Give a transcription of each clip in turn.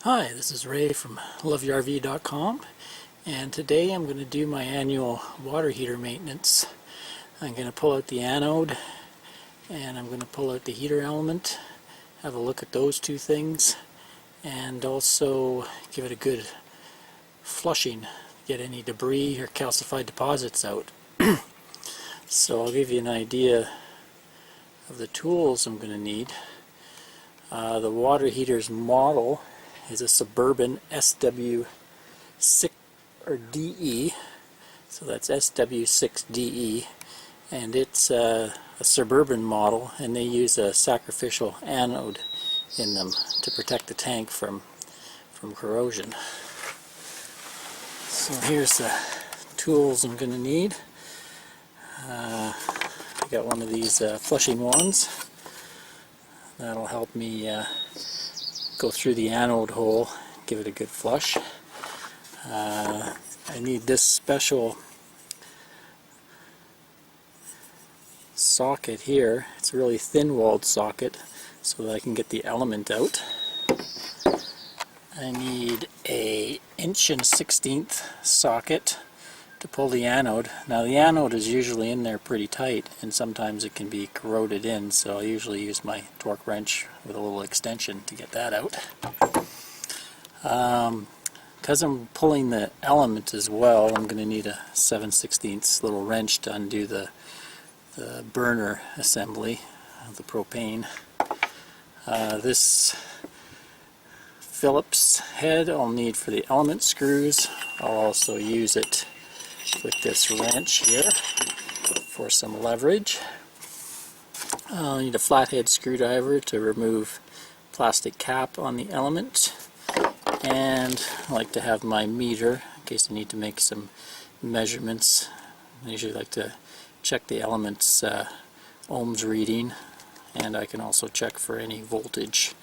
Hi, this is Ray from loveyourrv.com, and today I'm going to do my annual water heater maintenance. I'm going to pull out the anode and I'm going to pull out the heater element, have a look at those two things, and also give it a good flushing, get any debris or calcified deposits out. So I'll give you an idea of the tools I'm going to need. The water heater's model is a Suburban SW6DE, so that's SW6DE, and it's a Suburban model, and they use a sacrificial anode in them to protect the tank from corrosion. So here's the tools I'm going to need. I got one of these flushing wands. That'll help me go through the anode hole, give it a good flush. I need this special socket here. It's a really thin-walled socket so that I can get the element out. I need a 1 1/16" socket to pull the anode. Now the anode is usually in there pretty tight, and sometimes it can be corroded in, so I usually use my torque wrench with a little extension to get that out. Because I'm pulling the element as well, I'm going to need a 7/16" little wrench to undo the burner assembly of the propane. This Phillips head I'll need for the element screws. I'll also use it with this wrench here for some leverage. I'll need a flathead screwdriver to remove plastic cap on the element, and I like to have my meter in case I need to make some measurements. I usually like to check the element's ohms reading, and I can also check for any voltage.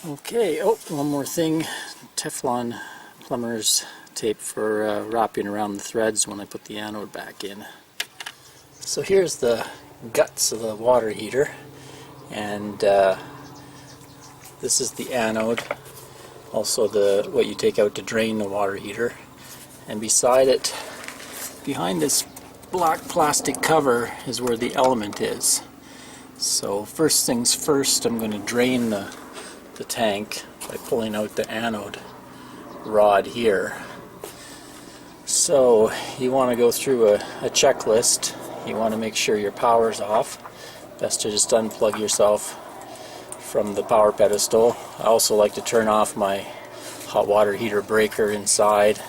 Okay, oh, one more thing, Teflon plumber's tape for wrapping around the threads when I put the anode back in. So here's the guts of the water heater, and this is the anode, also what you take out to drain the water heater, and beside it, behind this black plastic cover, is where the element is. So first things first, I'm going to drain the tank by pulling out the anode rod here. So you want to go through a checklist. You want to make sure your power's off. Best to just unplug yourself from the power pedestal. I also like to turn off my hot water heater breaker inside.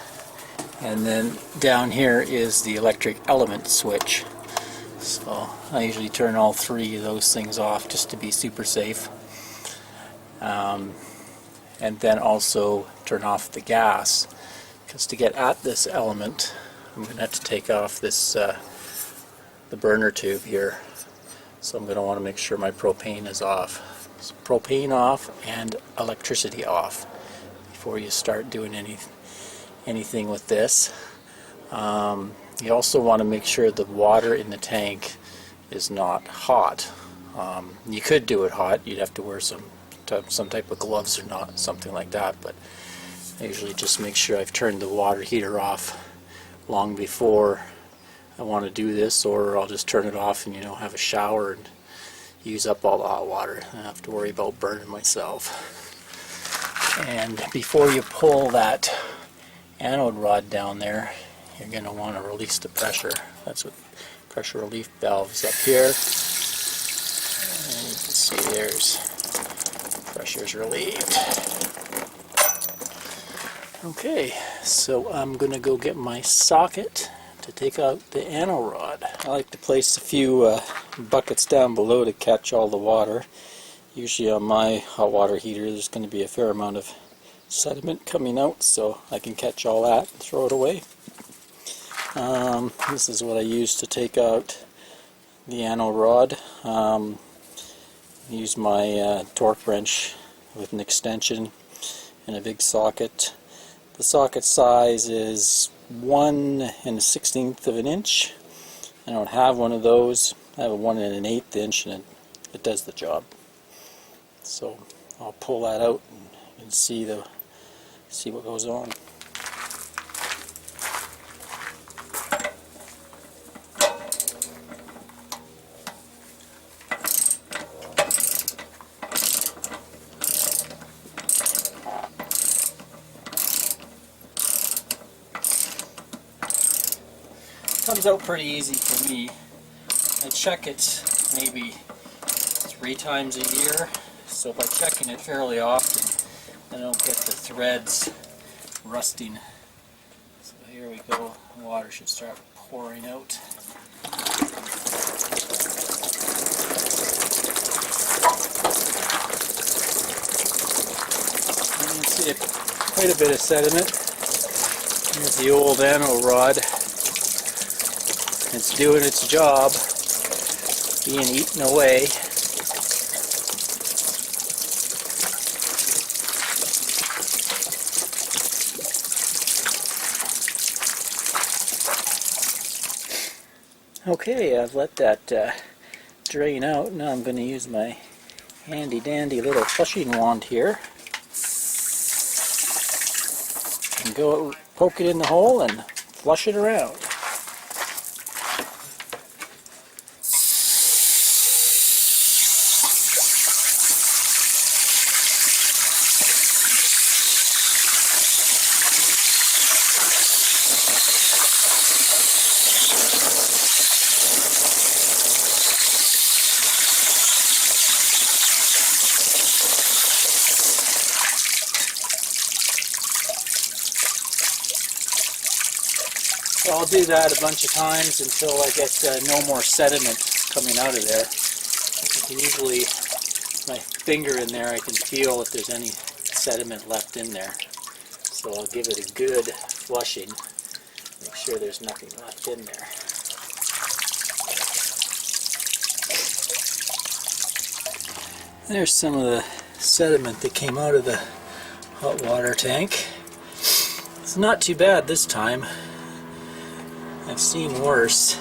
And then down here is the electric element switch. So I usually turn all three of those things off just to be super safe. And then also turn off the gas, because to get at this element I'm going to have to take off this the burner tube here. So I'm going to want to make sure my propane is off. So propane off and electricity off before you start doing anything with this. You also want to make sure the water in the tank is not hot. You could do it hot. You'd have to wear some type of gloves or not, something like that, but I usually just make sure I've turned the water heater off long before I want to do this, or I'll just turn it off and have a shower and use up all the hot water. I don't have to worry about burning myself. And before you pull that anode rod down there, you're going to want to release the pressure. That's what pressure relief valve is up here. And you can see there's pressure's relieved. Okay, so I'm going to go get my socket to take out the anode rod. I like to place a few buckets down below to catch all the water. Usually on my hot water heater there's going to be a fair amount of sediment coming out, so I can catch all that and throw it away. This is what I use to take out the anode rod. Use my torque wrench with an extension and a big socket. The socket size is 1 1/16 inch. I don't have one of those. I have a 1 1/8 inch, and it does the job. So I'll pull that out and You can see what goes on. Comes out pretty easy for me. I check it maybe 3 times a year, so by checking it fairly often, I don't get the threads rusting. So here we go. The water should start pouring out. You can see quite a bit of sediment. Here's the old Anode rod. It's doing its job, being eaten away. Okay, I've let that drain out. Now I'm going to use my handy dandy little flushing wand here and go poke it in the hole and flush it around. So I'll do that a bunch of times until I get no more sediment coming out of there. Usually my finger in there, I can feel if there's any sediment left in there. So I'll give it a good flushing, make sure there's nothing left in there. There's some of the sediment that came out of the hot water tank. It's not too bad this time. I've seen worse.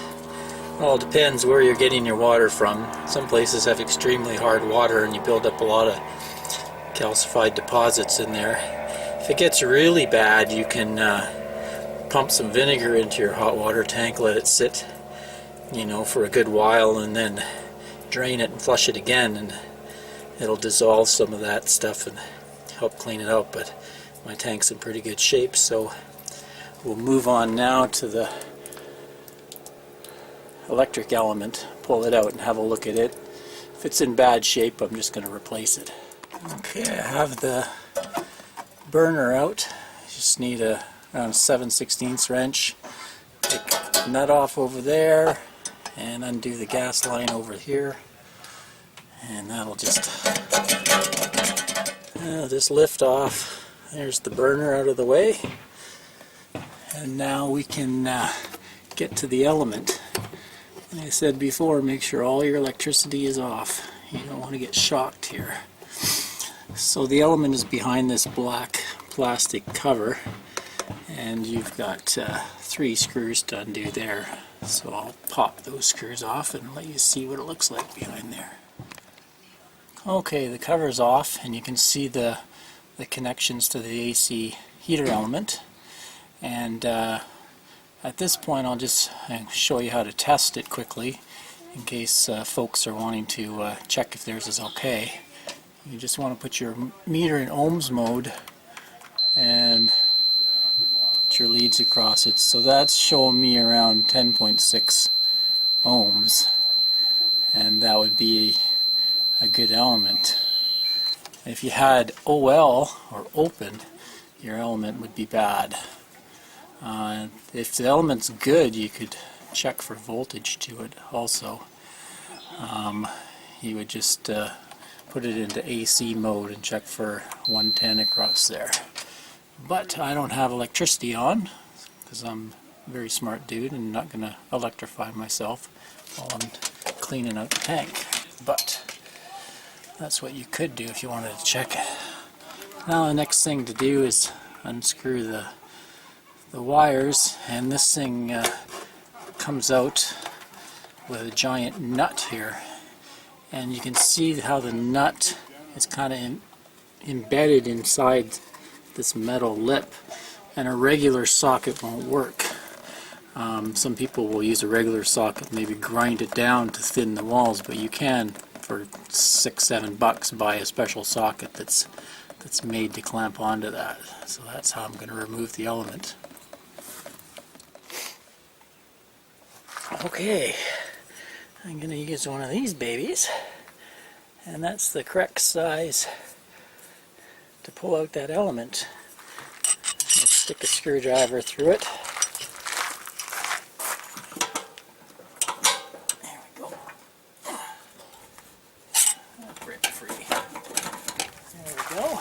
Well, it depends where you're getting your water from. Some places have extremely hard water and you build up a lot of calcified deposits in there. If it gets really bad, you can pump some vinegar into your hot water tank, let it sit, for a good while, and then drain it and flush it again, and it'll dissolve some of that stuff and help clean it out. But my tank's in pretty good shape, so we'll move on now to the electric element, pull it out and have a look at it. If it's in bad shape, I'm just going to replace it. Okay, I have the burner out. Just need around 7/16 wrench. Take the nut off over there and undo the gas line over here, and that'll just lift off. There's the burner out of the way, and now we can get to the element. Like I said before, make sure all your electricity is off. You don't want to get shocked here. So the element is behind this black plastic cover, and you've got 3 screws to undo there. So I'll pop those screws off and let you see what it looks like behind there. Okay, the cover's off, and you can see the connections to the AC heater element. And at this point, I'll just show you how to test it quickly in case folks are wanting to check if theirs is okay. You just want to put your meter in ohms mode and put your leads across it. So that's showing me around 10.6 ohms, and that would be a good element. If you had OL or open, your element would be bad. If the element's good, you could check for voltage to it also. You would just put it into AC mode and check for 110 across there. But I don't have electricity on because I'm a very smart dude and not going to electrify myself while I'm cleaning out the tank. But that's what you could do if you wanted to check it. Now the next thing to do is unscrew the wires, and this thing comes out with a giant nut here, and you can see how the nut is kind of embedded inside this metal lip, and a regular socket won't work. Some people will use a regular socket, maybe grind it down to thin the walls, but you can, for $6-7 buy a special socket that's made to clamp onto that. So that's how I'm going to remove the element. Okay, I'm going to use one of these babies, and that's the correct size to pull out that element. I'll stick a screwdriver through it. There we go. Rip free. There we go.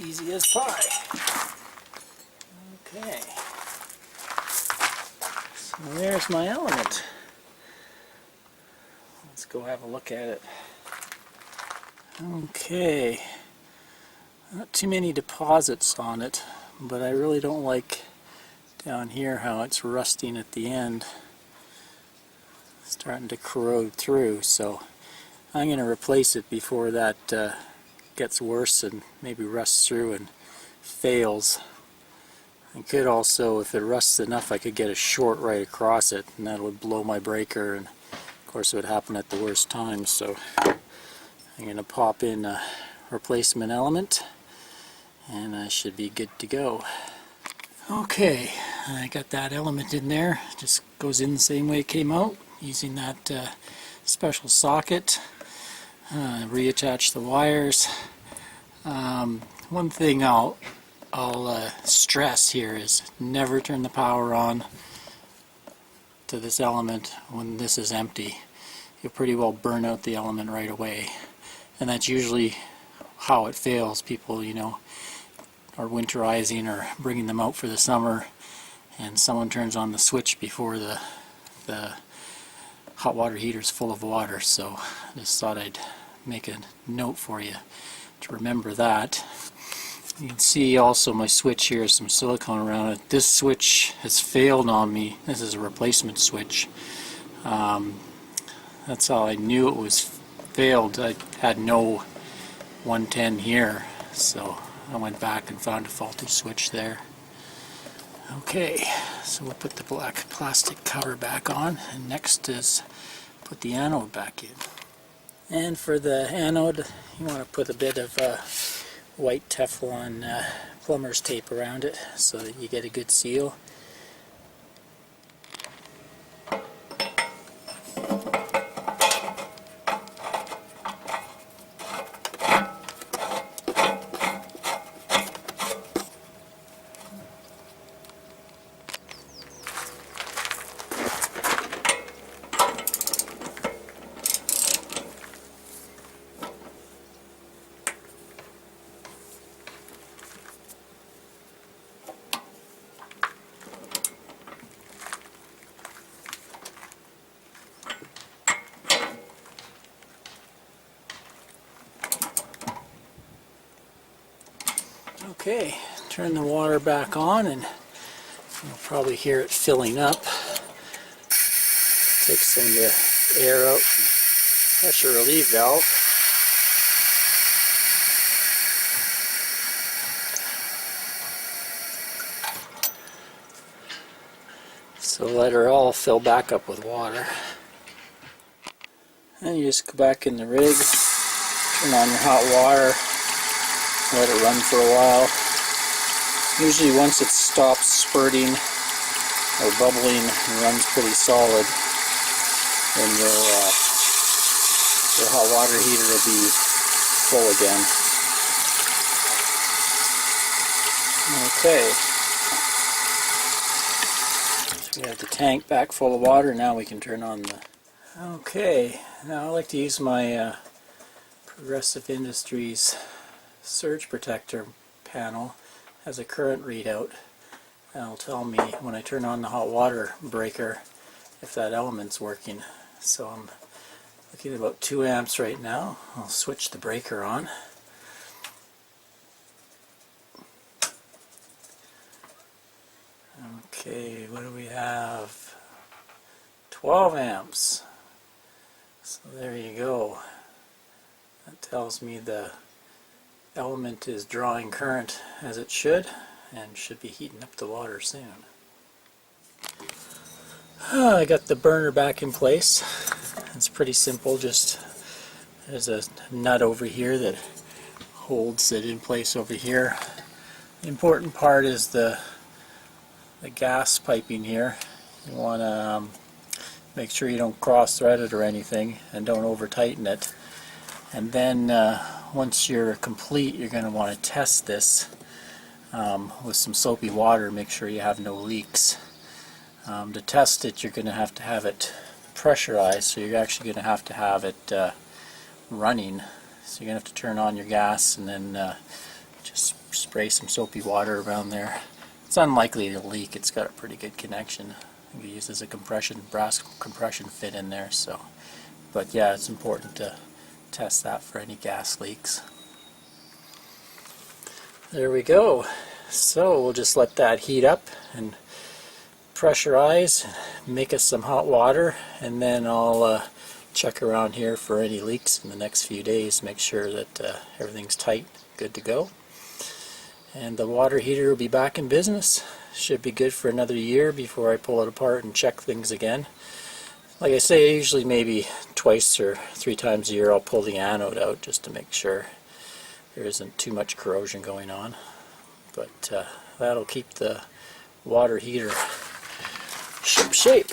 Easy as pie. Okay. So there's my element. Let's go have a look at it. Okay. Not too many deposits on it, but I really don't like down here how it's rusting at the end. Starting to corrode through, so I'm going to replace it before that gets worse and maybe rusts through and fails. I could also, if it rusts enough, I could get a short right across it, and that would blow my breaker, and of course it would happen at the worst time. So I'm going to pop in a replacement element, and I should be good to go. Okay, I got that element in there. Just goes in the same way it came out, using that special socket. Reattach the wires. One thing I'll stress here is never turn the power on to this element when this is empty. You'll pretty well burn out the element right away, and that's usually how it fails. People, you know, are winterizing or bringing them out for the summer, and someone turns on the switch before the hot water heater is full of water. So I just thought I'd make a note for you to remember that. You can see also my switch here has some silicone around it. This switch has failed on me. This is a replacement switch. That's how I knew it was failed. I had no 110 here, so I went back and found a faulty switch there. Okay, so we'll put the black plastic cover back on, and next is put the anode back in. And for the anode, you want to put a bit of white Teflon plumber's tape around it so that you get a good seal. Okay, turn the water back on, and you'll probably hear it filling up. Take some of the air out, pressure relief valve. So let her all fill back up with water. And you just go back in the rig, turn on your hot water, let it run for a while. Usually once it stops spurting or bubbling and runs pretty solid, then your hot water heater will be full again. Okay. So we have the tank back full of water. Now we can turn on the... Okay, now I like to use my Progressive Industries surge protector panel as a current readout. That'll tell me when I turn on the hot water breaker if that element's working. So I'm looking at about 2 amps right now. I'll switch the breaker on. Okay, what do we have? 12 amps. So there you go. That tells me the element is drawing current as it should, and should be heating up the water soon. I got the burner back in place. It's pretty simple, just there's a nut over here that holds it in place over here. The important part is the gas piping here. You want to make sure you don't cross thread it or anything, and don't over tighten it. And then once you're complete, you're going to want to test this with some soapy water. Make sure you have no leaks. To test it, you're going to have it pressurized, so you're actually going to have it running. So you're going to have to turn on your gas and then just spray some soapy water around there. It's unlikely to leak. It's got a pretty good connection. I think it uses a brass compression fit in there. So, but yeah, it's important to test that for any gas leaks. There we go. So we'll just let that heat up and pressurize, make us some hot water, and then I'll check around here for any leaks in the next few days, make sure that everything's tight, good to go. And the water heater will be back in business. Should be good for another year before I pull it apart and check things again. Like I say, usually maybe twice or 3 times a year I'll pull the anode out just to make sure there isn't too much corrosion going on. But that'll keep the water heater ship shape.